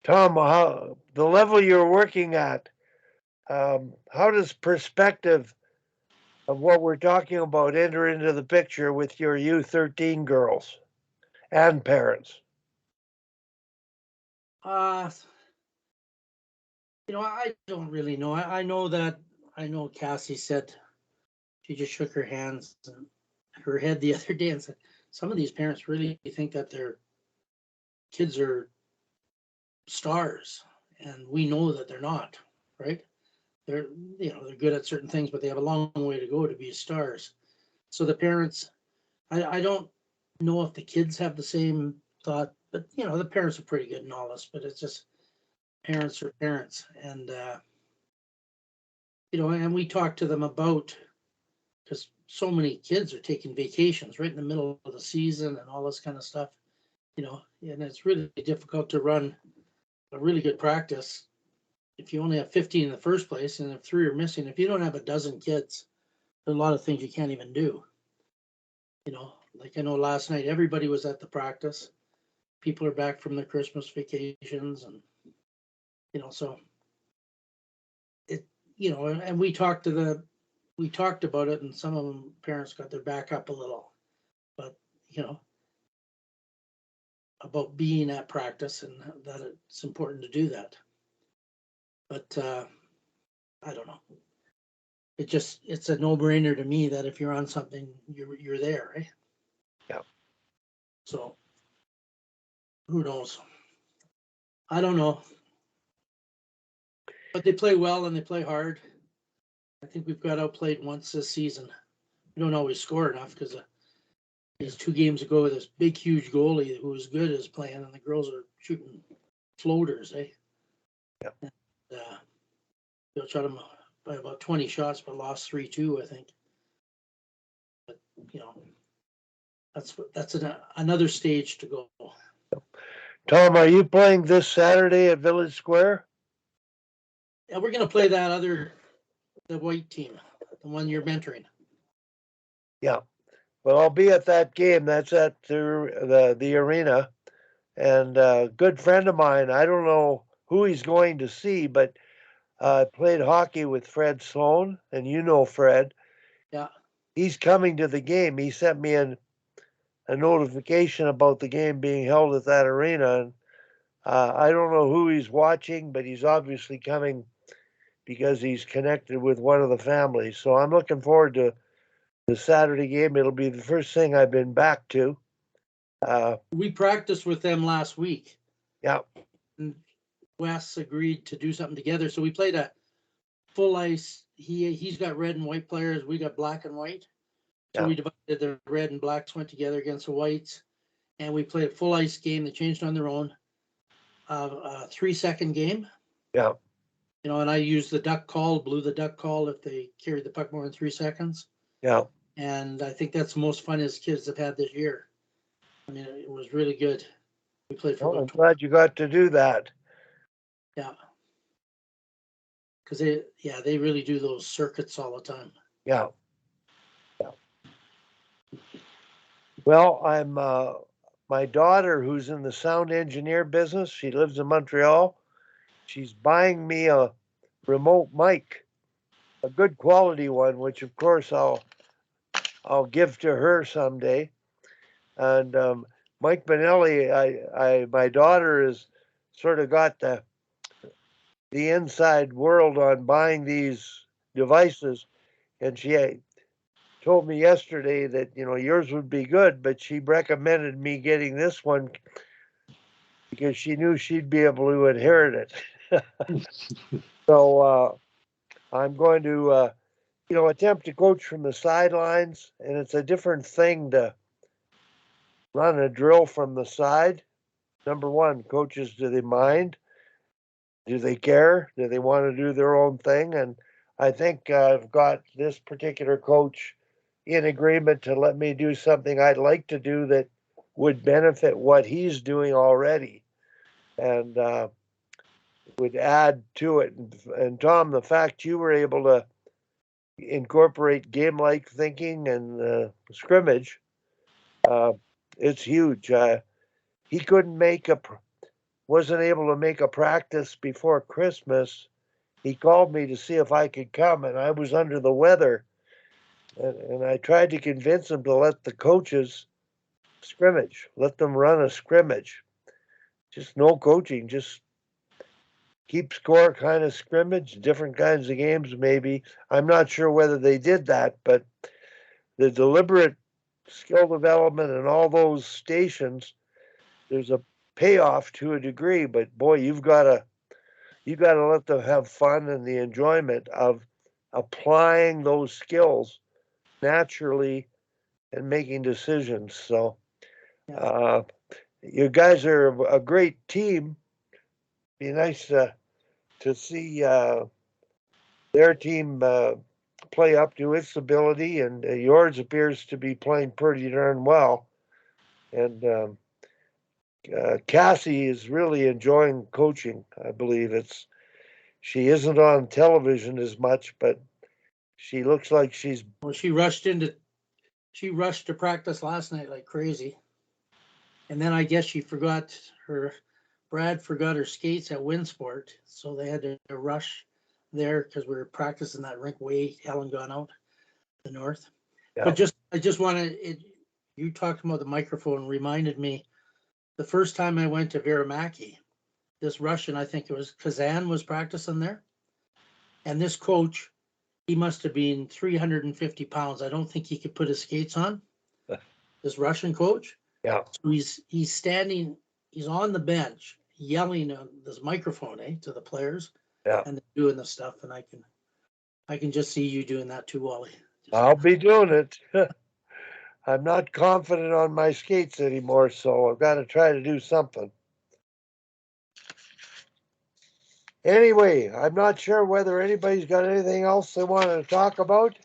Tom, how the level you're working at, how does perspective of what we're talking about enter into the picture with your U13 girls and parents? Uh, I don't really know. I know Cassie said she just shook her hands and her head the other day and said, some of these parents really think that their kids are stars, and we know that they're not, right? They're they're good at certain things, but they have a long way to go to be stars. So the parents, I don't know if the kids have the same thought, but the parents are pretty good in all this. But it's just parents are parents, and and we talk to them about, because so many kids are taking vacations right in the middle of the season and all this kind of stuff, and it's really difficult to run a really good practice if you only have 15 in the first place, and if 3 are missing. If you don't have a dozen kids, there's a lot of things you can't even do. Like I know last night everybody was at the practice. People are back from their Christmas vacations, and so it and we talked about it, and some of them parents got their back up a little, but you know about being at practice and that it's important to do that. But I don't know. It's a no-brainer to me that if you're on something, you're there, right? Yeah. So who knows? I don't know. But they play well and they play hard. I think we've got outplayed once this season. We don't always score enough because these 2 games ago, this big, huge goalie who was good is playing, and the girls are shooting floaters, eh? Yeah. And, they shot them by about 20 shots, but lost 3-2, I think. But that's another stage to go. Tom, are you playing this Saturday at Village Square? And we're going to play the white team, the one you're mentoring. Yeah. Well, I'll be at that game. That's at the arena. And a good friend of mine, I don't know who he's going to see, but I played hockey with Fred Sloan, and you know Fred. Yeah. He's coming to the game. He sent me a notification about the game being held at that arena. And I don't know who he's watching, but he's obviously coming because he's connected with one of the families. So I'm looking forward to the Saturday game. It'll be the first thing I've been back to. We practiced with them last week. Yeah. And Wes agreed to do something together. So we played a full ice. He's got red and white players. We got black and white. So we divided the red and blacks, went together against the whites, and we played a full ice game. They changed on their own. A 3-second game. Yeah. And I used the duck call, blew the duck call if they carried the puck more than 3 seconds. Yeah. And I think that's the most fun as kids have had this year. I mean, it was really good. We played for I'm glad you got to do that. Yeah. Because they really do those circuits all the time. Yeah. Yeah. Well, I'm my daughter, who's in the sound engineer business. She lives in Montreal. She's buying me a remote mic, a good quality one, which of course I'll give to her someday. And Mike Benelli, my daughter has sort of got the inside world on buying these devices, and she told me yesterday that yours would be good, but she recommended me getting this one because she knew she'd be able to inherit it. So I'm going to attempt to coach from the sidelines, and it's a different thing to run a drill from the side. Number one, coaches, do they mind? Do they care? Do they want to do their own thing? And I think I've got this particular coach in agreement to let me do something I'd like to do that would benefit what he's doing already and would add to it. And Tom, the fact you were able to incorporate game-like thinking and scrimmage, it's huge. He couldn't make wasn't able to make a practice before Christmas, he called me to see if I could come, and I was under the weather. And I tried to convince him to let the coaches scrimmage, let them run a scrimmage. Just no coaching, just keep score kind of scrimmage, different kinds of games, maybe. I'm not sure whether they did that, but the deliberate skill development and all those stations, there's a payoff to a degree, but boy, you gotta let them have fun and the enjoyment of applying those skills naturally and making decisions. So Yeah. you guys are a great team. Be nice to see their team play up to its ability, and yours appears to be playing pretty darn well. And Cassie is really enjoying coaching. I believe she isn't on television as much, but she looks like she's Well, she rushed to practice last night like crazy. And then I guess Brad forgot her skates at Winsport. So they had to rush there because we were practicing that rink way Helen gone out the north. yeah, But I just want to, you talked about the microphone reminded me the first time I went to Viramaki, this Russian, I think it was Kazan, was practicing there. And this coach, he must have been 350 pounds. I don't think he could put his skates on. This Russian coach. yeah, So he's standing, he's on the bench yelling on this microphone, to the players, yeah. and they're doing the stuff. And I can just see you doing that too, Wally. I'll be doing it. I'm not confident on my skates anymore, so I've got to try to do something. Anyway, I'm not sure whether anybody's got anything else they wanted to talk about.